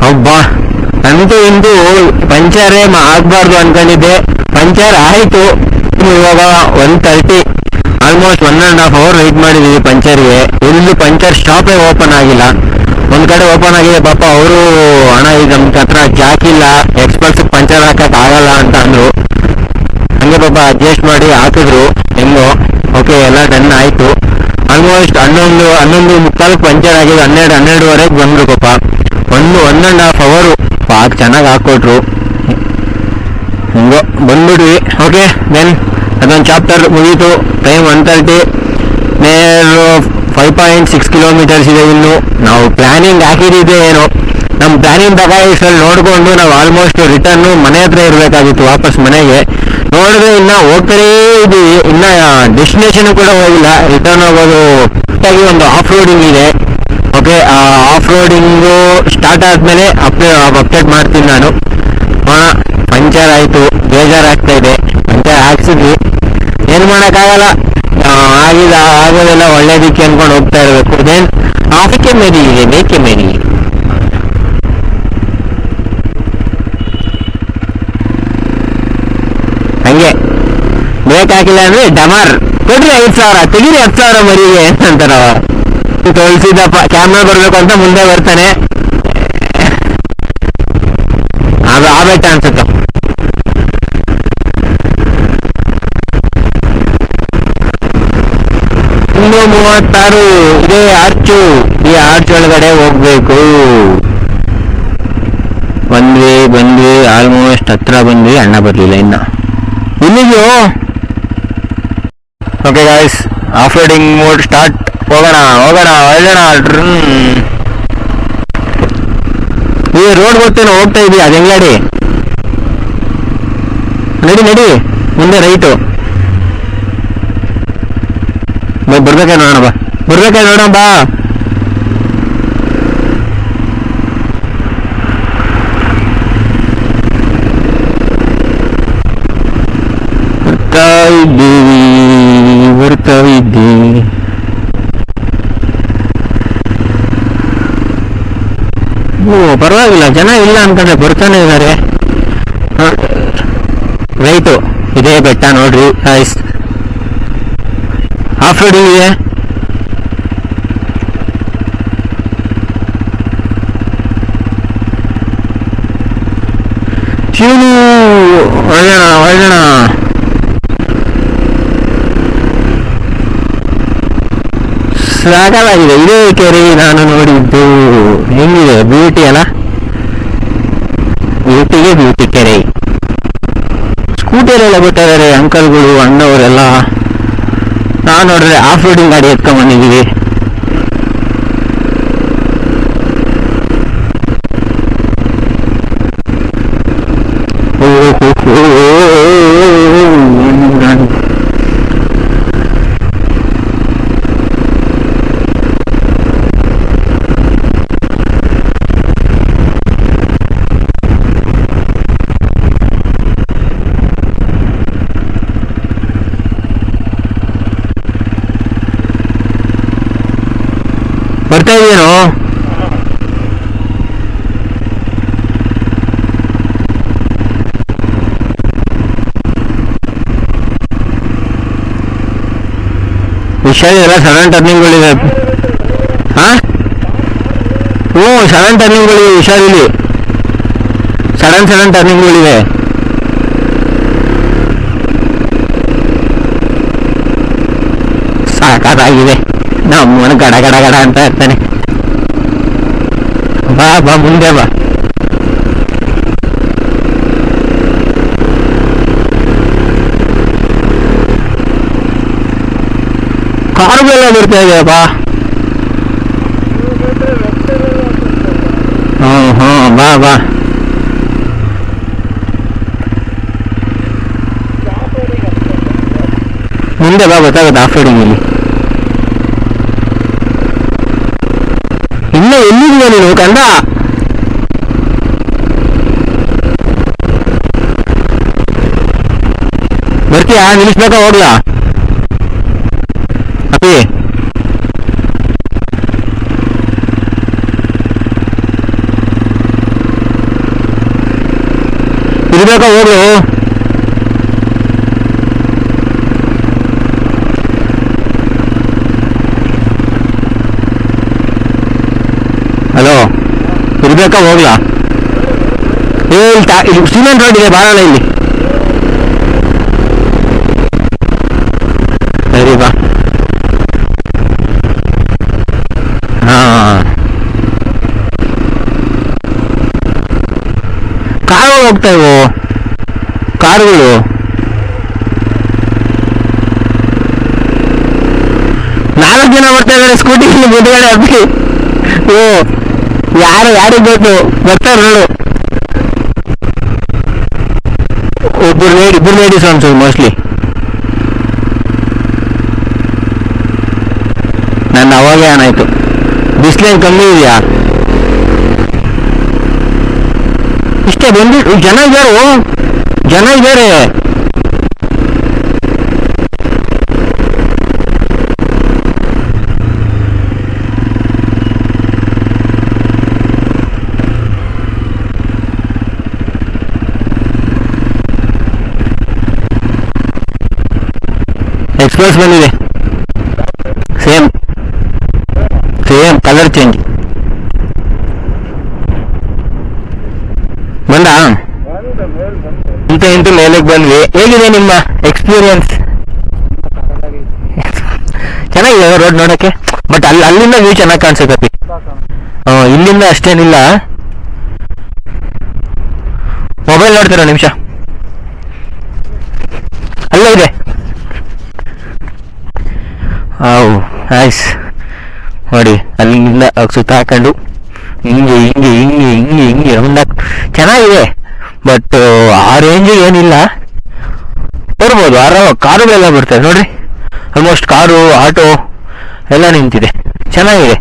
ಒಬ್ಬಾ ಅಂತೂ ಇಂತೂ ಪಂಚರೇ ಆಗ್ಬಾರ್ದು ಅನ್ಕೊಂಡಿದ್ದೆ. ಪಂಚರ್ ಆಯ್ತು. ಇವಾಗ 1:30, ಆಲ್ಮೋಸ್ಟ್ 1.5 hour ವೆಯ್ಟ್ ಮಾಡಿದೀವಿ ಪಂಚರ್ಗೆ. ಇಲ್ಲಿ ಪಂಚರ್ ಶಾಪೇ ಓಪನ್ ಆಗಿಲ್ಲ. ಒಂದ್ ಕಡೆ ಓಪನ್ ಆಗಿದೆ, ಪಾಪ ಅವರು ಹಣ ಈಗ ನಮ್ಗೆ ಹತ್ರ ಜಾಕ್ ಇಲ್ಲ, ಎಕ್ಸ್ಪರ್ಟ್ಸ್ ಪಂಚರ್ ಹಾಕಕ್ ಆಗಲ್ಲ ಅಂತ ಅಂದ್ರು. ಹಂಗೆ ಪಾಪ ಅಡ್ಜಸ್ಟ್ ಮಾಡಿ ಹಾಕಿದ್ರು ಹೆಂಗೋ. ಓಕೆ, ಎಲ್ಲ ಡನ್ ಆಯ್ತು. ಆಲ್ಮೋಸ್ಟ್ 11:30 ಪಂಚರ್ ಆಗಿದೆ. 12:30ವರೆಗೆ ಬಂದ್ರು ಪಾಪ. 1.5 hour ಪಾಕ್ ಚೆನ್ನಾಗಿ ಹಾಕೊಟ್ರು. ಹಿಂಗೋ ಬಂದ್ಬಿಟ್ವಿ. ಓಕೆ, ದೆನ್ ಅದೊಂದು ಚಾಪ್ಟರ್ ಮುಗೀತು. ಟೈಮ್ 1:30. ನೇರ್ 5.6 kilometers ಇದೆ ಇನ್ನು. ನಾವು ಪ್ಲಾನಿಂಗ್ ಹಾಕಿದ್ದೆ ಏನೋ, ನಮ್ಮ ಪ್ಲಾನಿಂಗ್ ಪ್ರಕಾರ ಇಷ್ಟಲ್ಲಿ ನೋಡಿಕೊಂಡು ನಾವು ಆಲ್ಮೋಸ್ಟ್ ರಿಟರ್ನು ಮನೆ ಹತ್ರ ಇರಬೇಕಾಗಿತ್ತು, ವಾಪಸ್ ಮನೆಗೆ. ನೋಡಿದ್ರೆ ಇನ್ನು ಹೋಗ್ತಾನೇ ಇದ್ದೀವಿ, ಇನ್ನು ಡೆಸ್ಟಿನೇಷನ್ ಕೂಡ ಹೋಗಿಲ್ಲ. ರಿಟರ್ನ್ ಹೋಗೋದು ಒಂದು ಆಫ್ ರೋಡಿಂಗ್ ಇದೆ. ಓಕೆ, ಆ ಆಫ್ ರೋಡಿಂಗು ಸ್ಟಾರ್ಟ್ ಆದಮೇಲೆ ಅಪ್ಡೇಟ್ ಮಾಡ್ತೀನಿ ನಾನು. ಪಂಚರ್ ಆಯಿತು, ಬೇಜಾರಾಗ್ತಾ ಇದೆ. ಪಂಚರ್ ಹಾಕ್ಸಿದ್ವಿ, ಏನು ಮಾಡೋಕ್ಕಾಗಲ್ಲ. ಆಗೋದೆಲ್ಲ ಒಳ್ಳೇದಕ್ಕೆ ಅನ್ಕೊಂಡು ಹೋಗ್ತಾ ಇರಬೇಕು. ದೆನ್ ಆಫಕ್ಕೆ ಮೇರಿ ಇದೆ, ಬೇಕೆ ಮೇರಿ. ಹಂಗೆ ಬ್ರೇಕ್ ಹಾಕಿಲ್ಲ ಅಂದ್ರೆ ಡಮಾರ್ ಕೊಡ್ರಿ 5,000, ತೆಗೀರಿ 10,000 ಮರಿಗೆ ಅಂತಾರವ. ತೋರಿಸಿದಪ್ಪ ಕ್ಯಾಮ್ರಾ ಬರ್ಬೇಕು ಅಂತ ಮುಂದೆ ಬರ್ತಾನೆ. ಅದು ಆಬೇಟ ಅನ್ಸುತ್ತ. 136 ಇದೇ ಆರ್ಚು. ಈ ಆರ್ಚ್ ಒಳಗಡೆ ಹೋಗ್ಬೇಕು. ಬಂದ್ವಿ ಆಲ್ಮೋಸ್ಟ್ ಹತ್ರ ಬಂದ್ವಿ. ಅಣ್ಣ ಬರ್ಲಿಲ್ಲ ಇನ್ನ. ಇಲ್ಲಿಗೂ okay guys, off roading mode start. ಹೋಗೋಣ. ಈ ರೋಡ್ ಗೊತ್ತೇನೋ, ಹೋಗ್ತಾ ಇದೀವಿ. ಅದು ಹೆಂಗಾಡಿ ನಡಿ ಮುಂದೆ ರೈಟು. ಬರ್ಬೇಕಾ ನೋಡೋಣ ಬಾ. ಬರ್ತಾ ಇದ್ದೀವಿ. ಪರವಾಗಿಲ್ಲ, ಜನ ಇಲ್ಲ ಅನ್ಕೊಂಡ್ರೆ ಬರ್ತಾನೆ ಇದ್ದಾರೆ. ರೈಟು ಇದೇ ಬೆಟ್ಟ ನೋಡ್ರಿ. ಆಫ್ ರೋಡಿಂಗ್ ಇದೆ. ಶಿವನು ಒಳ್ಳೆಣ ಸಾಕಾಗಿದೆ. ಇದೇ ಕೆರೆ ನಾನು ನೋಡಿದ್ದು. ಹೆಂಗಿದೆ ಬ್ಯೂಟಿ ಅಲ್ಲ, ಬ್ಯೂಟಿ ಕೆರೆ. ಸ್ಕೂಟಿಯಲ್ಲೆಲ್ಲ ಬಿಟ್ಟಿದ್ದಾರೆ ಅಂಕಲ್ಗಳು, ಅಣ್ಣವರೆಲ್ಲ. ನಾವು ನೋಡಿದ್ರೆ ಆಫ್ ರೋಡಿಂಗ್ ಗಾಡಿ ಎತ್ಕೊಂಡ್ ಬಂದಿದ್ದೀವಿ. ಬರ್ತಾ ಇದೆಯೇನೋ? ಹುಷಾರಿಲ್ಲ, ಸಡನ್ ಟರ್ನಿಂಗ್ಗಳಿವೆ. ಸಡನ್ ಟರ್ನಿಂಗ್ಗಳಿವೆ, ಹುಷಾರಿಲ್ಲಿ. ಸಡನ್ ಟರ್ನಿಂಗ್ಗಳಿವೆ. ಸಾಕಾಗಿದೆ. ನಮ್ಮವನು ಗಡ ಅಂತ ಇರ್ತಾನೆ. ಬಾ ಮುಂದೆ ಬಾ. ಕಾರ್ಗೆಲ್ಲ ಬರ್ತಾ ಇದೆಯಪ್ಪ. ಬಾ ಮುಂದೆ ಬಾ, ಗೊತ್ತಾಗುತ್ತೆ ಆಫ್ ರೋಡಿಂಗ್ ಇಲ್ಲಿ. ಇನ್ನ ಎಲ್ಲಿದೀಯ ನೀನು ಕಂದ? ಬರ್ತೀಯಾ? ನಿಲ್ಲಿಸ್ಬೇಕಾ ಹೋಗ್ಲಾ ಅಪ್ಪಿ? ಇರ್ಬೇಕಾ ಹೋಗು. ಹಲೋ, ಇರ್ಬೇಕಾ ಹೋಗ್ಲಾ? ಇಲ್ಲಿ ಸಿಮೆಂಟ್ ರೋಡ್ ಇದೆ, ಬಾರಲ್ಲ ಇಲ್ಲಿ. ಸರಿ ಬಾ. ಹಾ, ಕಾರು ಹೋಗ್ತಾ ಇವು ಕಾರುಗಳು. ನಾಲ್ಕು ಜನ ಬರ್ತಾ ಇದ್ದಾರೆ ಸ್ಕೂಟಿ ಮುಂದ್ಗಡೆ ಅಪ್ಪಿ. ಓ, ಯಾರಿಗೆ ಬೇಕು ಬರ್ತಾರೆ ನೋಡು. ಇಬ್ಬರು ಲೇಡೀಸ್ ಅನ್ಸೋದು ಮೋಸ್ಟ್ಲಿ. ನನ್ನ ಅವಾಗೇ ಏನಾಯ್ತು. ಬಿಸಿಲೇನು ಕಮ್ಮಿ ಇದೆಯಾ? ಇಷ್ಟೇ ಬಂದು ಜನ ಇದ್ದಾರೆ. ಎಕ್ಸ್ಪ್ರೆಸ್ ಬಂದಿದೆ, ಸೇಮ್ ಕಲರ್ ಚೇಂಜ್. ಬಂದ ಇಂತ ಮೇಲೆಗೆ ಬಂದ್ವಿ. ಹೇಗಿದೆ ನಿಮ್ಮ ಎಕ್ಸ್ಪೀರಿಯನ್ಸ್? ಚೆನ್ನಾಗಿದೆ ರೋಡ್ ನೋಡಕ್ಕೆ, ಬಟ್ ಅಲ್ಲಿಂದ ವ್ಯೂ ಚೆನ್ನಾಗಿ ಕಾಣಿಸುತ್ತೆ. ಇಲ್ಲಿಂದ ಅಷ್ಟೇನಿಲ್ಲ. ಮೊಬೈಲ್ ನೋಡ್ತೀರಾ ನಿಮಿಷ, ಅಲ್ಲೇ ಇದೆ. ನೈಸ್ ನೋಡಿ, ಅಲ್ಲಿಂದ ಸುತ್ತ ಹಾಕೊಂಡು ಹಿಂಗೆ ರೌಂಡ್ ಚೆನ್ನಾಗಿದೆ. ಬಟ್ ಆ ರೇಂಜಿಗೆ ಏನಿಲ್ಲ, ಬರ್ಬೋದು ಆರಾಮ. ಕಾರುಗಳೆಲ್ಲ ಬರ್ತವೆ ನೋಡ್ರಿ, ಆಲ್ಮೋಸ್ಟ್ ಕಾರು ಆಟೋ ಎಲ್ಲ ನಿಂತಿದೆ. ಚೆನ್ನಾಗಿದೆ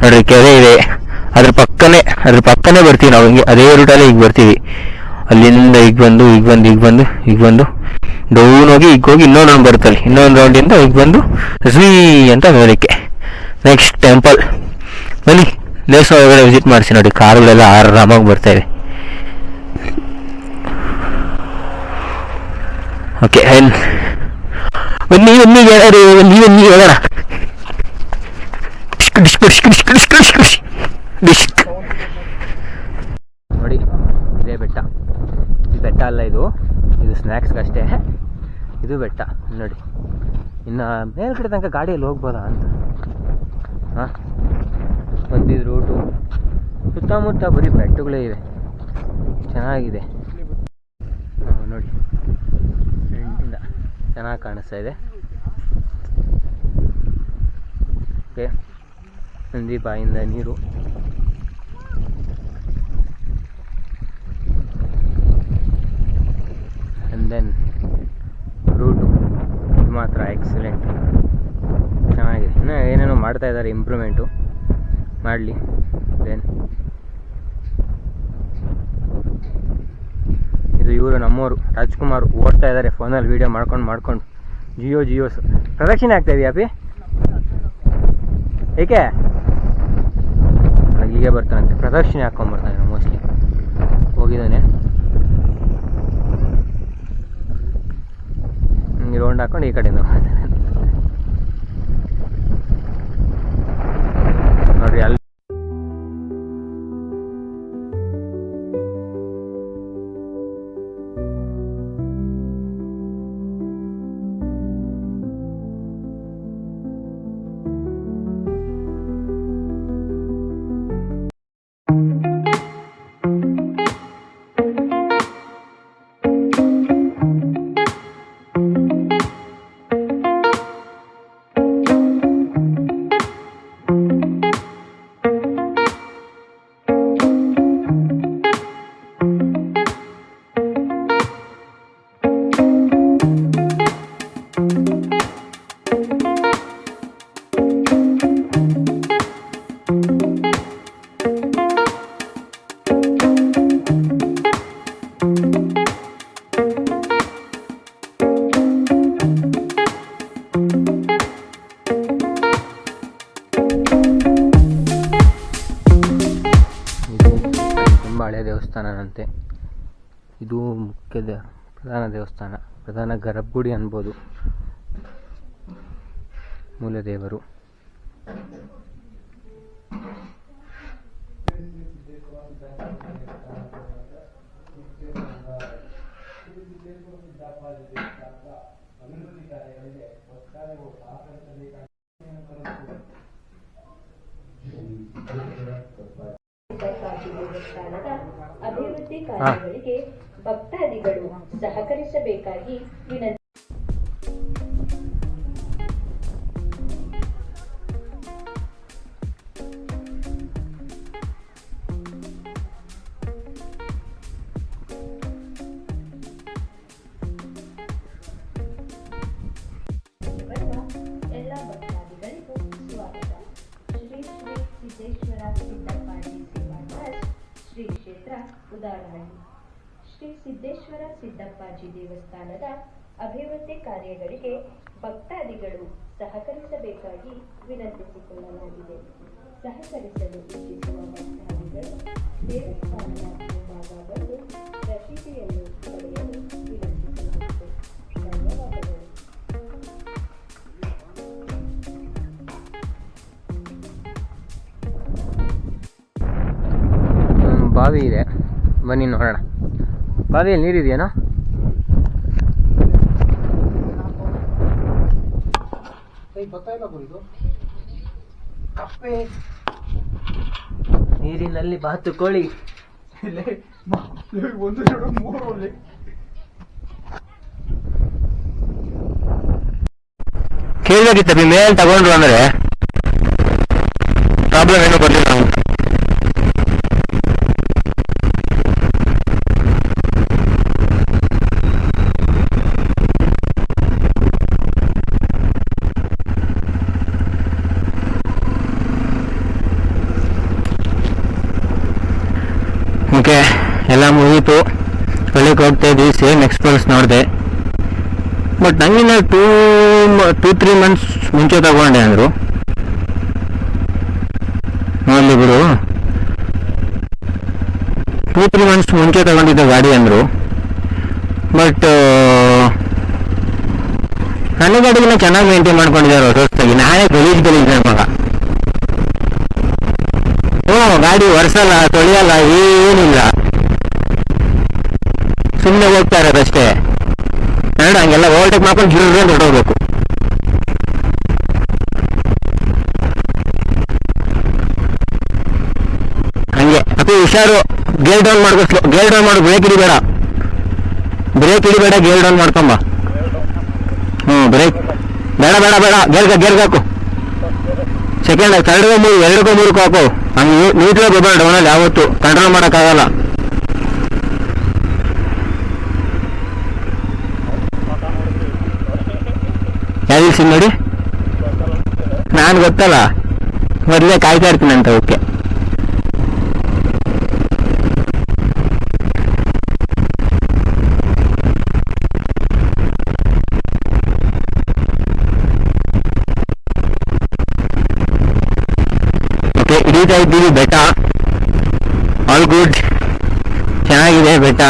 ನೋಡ್ರಿ, ಕೆರೆ ಇದೆ ಅದ್ರ ಪಕ್ಕನೇ ಬರ್ತೀವಿ ನಾವು. ಹಿಂಗೆ ಅದೇ ರೂಟಲ್ಲೇ ಈಗ ಬರ್ತೀವಿ. ಅಲ್ಲಿಂದ ಈಗ ಬಂದು ಡೌನ್ ಹೋಗಿ ಇನ್ನೊಂದು ರೌಂಡ್ ಬರುತ್ತಲ್ಲಿ, ಇನ್ನೊಂದು ರೌಂಡಿಂದ ಈಗ ಬಂದು ಝೀ ಅಂತ ನೋಡಲಿಕ್ಕೆ ನೆಕ್ಸ್ಟ್ ಟೆಂಪಲ್. ಬನ್ನಿ ದೇಶ ಒಳಗಡೆ ವಿಸಿಟ್ ಮಾಡಿಸಿ ನೋಡಿ. ಕಾರುಗಳೆಲ್ಲ ಆರಾಮಾಗಿ ಬರ್ತಾಯಿವೆ. ಓಕೆ, ಬನ್ನಿ ಹೇಳೋಣ. ನೋಡಿ, ಇದೇ ಬೆಟ್ಟ. ಈ ಬೆಟ್ಟ ಅಲ್ಲ, ಇದು ಸ್ನ್ಯಾಕ್ಸ್ಗಷ್ಟೇ. ಇದು ಬೆಟ್ಟ ನೋಡಿ. ಇನ್ನು ಮೇಲ್ಗಡೆ ತನಕ ಗಾಡಿಯಲ್ಲಿ ಹೋಗ್ಬೋದಾ ಅಂತ. ಹಾಂ, ಬಂದಿದ್ದು ರೂಟು ಸುತ್ತಮುತ್ತ ಬರೀ ಬೆಟ್ಟಗಳೇ ಇವೆ. ಚೆನ್ನಾಗಿದೆ ನೋಡಿ, ಫ್ರಂಟಿಂದ ಚೆನ್ನಾಗಿ ಕಾಣಿಸ್ತಾ ಇದೆ. ಓಕೆ, ನಂದಿ ಬಾಯಿಂದ ನೀರು. ಆ್ಯಂಡ್ ದೆನ್ ರೂಟು ಮಾತ್ರ ಎಕ್ಸಲೆಂಟ್, ಚೆನ್ನಾಗಿದೆ. ಇನ್ನೂ ಏನೇನೋ ಮಾಡ್ತಾ ಇದ್ದಾರೆ, ಇಂಪ್ರೂವ್ಮೆಂಟು ಮಾಡಲಿ. ದೆನ್ ಇದು ಇವರು ನಮ್ಮವರು ರಾಜ್ಕುಮಾರ್ ಓಡ್ತಾ ಇದ್ದಾರೆ ಫೋನಲ್ಲಿ ವೀಡಿಯೋ ಮಾಡ್ಕೊಂಡು ಜಿಯೋಸ್ ಪ್ರದಕ್ಷಿಣೆ ಆಗ್ತಾ ಇದೆಯಾ ಅಪ್ಪಿ? ಏಕೆ ಹೀಗೆ ಬರ್ತಾನಂತೆ, ಪ್ರದಕ್ಷಿಣೆ ಹಾಕ್ಕೊಂಬರ್ತಾನೆ ಮೋಸ್ಟ್ಲಿ. ಹೋಗಿದ್ದಾನೆ ರೌಂಡ್ ಹಾಕೊಂಡು ಈ ಕಡೆಯಿಂದ ಬರ್ತಾನೆ ನೋಡ್ರಿ. ಅಲ್ಲಿ ದೇವಸ್ಥಾನದಂತೆ ಇದು ಪ್ರಧಾನ ದೇವಸ್ಥಾನ, ಪ್ರಧಾನ ಗರ್ಭಗುಡಿ ಅನ್ಬೋದು. ಮೂಲ ದೇವರು. ದೇವಸ್ಥಾನದ ಅಭಿವೃದ್ಧಿ ಕಾರ್ಯಗಳಿಗೆ ಭಕ್ತಾದಿಗಳು ಸಹಕರಿಸಬೇಕಾಗಿ ವಿನಂತಿ. ಎಲ್ಲ ಭಕ್ತಾದಿಗಳಿಗೂ ಸ್ವಾಗತ. ಶ್ರೀ ಶ್ರೀ ಸಿದ್ದೇಶ್ವರ ಸಿದ್ದಪ್ಪಾಜಿ ಸೇವಾ ಟ್ರಸ್ಟ್, ಶ್ರೀ ಕ್ಷೇತ್ರ ಉದಾರಹಳ್ಳಿ. ಶ್ರೀ ಸಿದ್ದೇಶ್ವರ ಸಿದ್ದಪ್ಪಾಜಿ ದೇವಸ್ಥಾನದ ಅಭಿವೃದ್ಧಿ ಕಾರ್ಯಗಳಿಗೆ ಭಕ್ತಾದಿಗಳು ಸಹಕರಿಸಬೇಕಾಗಿ ವಿನಂತಿಸಿಕೊಳ್ಳಲಾಗಿದೆ. ಸಹಕರಿಸಲು ಇಚ್ಛಿಸುವ ಭಕ್ತಾದಿಗಳು ದೇವಸ್ಥಾನದ ಮುಂಭಾಗ ಬಂದು ರಸೀದಿಯನ್ನು ಪಡೆಯಲು ವಿನಂತಿಸಲಾಗಿದೆ. ಧನ್ಯವಾದಗಳು. ಬಾವಿ ಇದೆ, ಬನ್ನಿ ನೋಡೋಣ. ಬಾವಿಯಲ್ಲಿ ನೀರಿದೆಯೇನೋ? ನೀರಿನಲ್ಲಿ ಬಾತುಕೋಳಿ. ಕೇಳಬೇಕಿತ್ತ ಮೇಲೆ ತಗೊಂಡ್ರು ಅಂದ್ರೆ ಪ್ರಾಬ್ಲಮ್ ಏನೋ ಬರ್ಲಿಲ್ಲ. ಓಕೆ, ಎಲ್ಲ ಮುಗೀತು. ಒಳ್ಳೆಗೆ ಹೋಗ್ತಾ ಇದ್ವಿ. ಸೇಮ್ ಎಕ್ಸ್ಪೀರಿಯನ್ಸ್ ನೋಡಿದೆ. ಬಟ್ ನಂಗಿನ್ನ 2-3 ಮಂತ್ಸ್ ಮುಂಚೆ ತಗೊಂಡೆ ಅಂದರು. ನೋಡಲಿ ಬಿಡು, 2-3 ಮಂತ್ಸ್ ಮುಂಚೆ ತಗೊಂಡಿದ್ದ ಗಾಡಿ ಅಂದರು. ಬಟ್ ನನ್ನ ಗಾಡಿಗಿನ್ನ ಚೆನ್ನಾಗಿ ಮೇಂಟೈನ್ ಮಾಡ್ಕೊಂಡಿದ್ದಾರೆ ಹೊಸದಾಗಿ. ನಾನೇ ಗಲೀಜ್ ನನ್ನ ಮಗ. ಗಾಡಿ ಒರೆಸಲ್ಲ, ತೊಳೆಯಲ್ಲ, ಏನಿಲ್ಲ, ಸುಮ್ಮನೆ ಹೋಗ್ತಾ ಇರೋದಷ್ಟೇ. ನೋಡ ಹಂಗೆಲ್ಲ ಓವರ್ಟೇಕ್ ಮಾಡ್ಕೊಂಡು ಗಿಡ ಹೊರಟೋಗ್ಬೇಕು. ಹಂಗೆ ಅತಿ ಹುಷಾರು. ಗೇರ್ ಡೌನ್ ಮಾಡ್ಕೋ, ಗೇರ್ ಡೌನ್ ಮಾಡು, ಬ್ರೇಕ್ ಹಿಡಿಬೇಡ, ಗೇರ್ ಡೌನ್ ಮಾಡ್ಕೊಂಬ. ಬ್ರೇಕ್ ಬೇಡ ಬೇಡ ಬೇಡ, ಗೇರ್ಗಾಕು. ಸೆಕೆಂಡ್ 2-3 ಹಾಕು. ಹಂಗೆ ನೀಟಾಗಿ ಹೋಗ್ಬೇಡ ಡೌನಲ್ಲಿ. ಯಾವತ್ತು ಕಂಟ್ರೋಲ್ ಮಾಡೋಕ್ಕಾಗಲ್ಲ. ಯಾವ್ದು ಸಿಮ್ ನೋಡಿ, ನಾನು ಗೊತ್ತಲ್ಲ, ಮೊದಲೇ ಕಾಯ್ತಾ ಇರ್ತೀನಿ ಅಂತ. ಓಕೆ, ಹಿಡಿತಾ ಇದ್ದೀವಿ ಬೆಟ್ಟ. ಆಲ್ ಗುಡ್, ಚೆನ್ನಾಗಿದೆ ಬೆಟ್ಟ.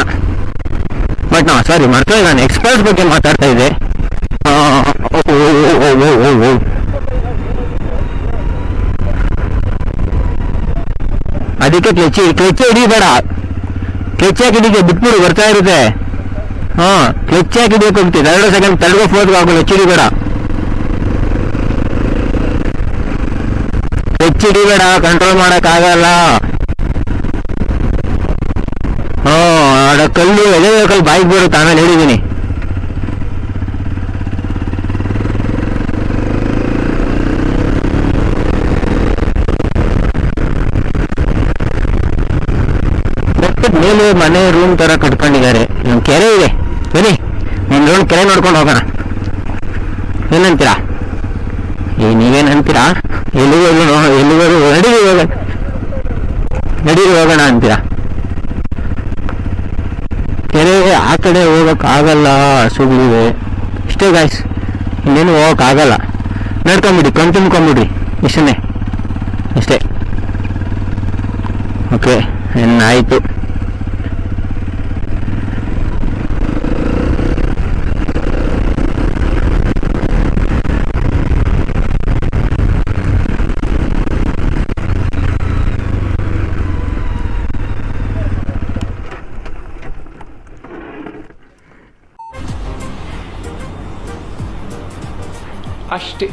ಬಟ್ ಸಾರಿ ಮರ್ತೋಗಿ, ನಾನು ಎಕ್ಸ್ಪ್ರೆಸ್ ಬಗ್ಗೆ ಮಾತಾಡ್ತಾ ಇದ್ದೆ. ಅದಕ್ಕೆ ಕ್ಲಚ್ ಹಿಡಿಬೇಡ. ಕ್ಲಚ್ ಹಾಕಿ ಹಿಡಿಗೆ ಬಿಟ್ಬಿಡು, ಬರ್ತಾ ಇರುತ್ತೆ. ಕ್ಲಚ್ ಹಾಕಿ ಹಿಡಿಯಕ್ಕೆ ಹೋಗ್ತಿದ್ದೆ. 2 ಸೆಕೆಂಡ್ ತಡೆಗೋ, 4ಗೆ ಹಾಕು. ಕ್ಲಚ್ ಹಿಡಿಬೇಡ, ಹಿಡಿಬೇಡ, ಕಂಟ್ರೋಲ್ ಮಾಡಕ್ಕಾಗಲ್ಲ. ಕಲ್ಲು ಎದೆ ಕಲ್ಲು ಬಾಯಿಗೆ ಬರುತ್ತೆ. ಆಮೇಲೆ ಹೇಳಿದ್ದೀನಿ. ಬೆಟ್ಟದ ಮೇಲೆ ಮನೆ ರೂಮ್ ತರ ಕಟ್ಕೊಂಡಿದ್ದಾರೆ. ಕೆರೆ ಇದೆ, ಬನ್ನಿ ಒಂದು ರೌಂಡ್ ಕೆರೆ ನೋಡ್ಕೊಂಡು ಹೋಗೋಣ. ಏನಂತೀರಾ? ನೀವೇನಂತೀರಾ? ಎಲ್ಲಿಗೋದು ನಡೀರಿ ಹೋಗೋಣ ಅಂತೀರಾ? ಕೆರೆ ಆ ಕಡೆ ಹೋಗೋಕ್ಕಾಗಲ್ಲ, ಹಸುಗಳಿವೆ. ಇಷ್ಟೇ ಗಾಯ್ಸ್, ಇನ್ನೇನು ಹೋಗೋಕ್ಕಾಗಲ್ಲ. ನಡ್ಕೊಂಬಿಡಿ, ತುಂಬ್ಕೊಂಬಿಡ್ರಿ, ಇಷ್ಟನ್ನೇ, ಅಷ್ಟೇ. ಓಕೆ, ಆಯಿತು. ಅಷ್ಟೇ.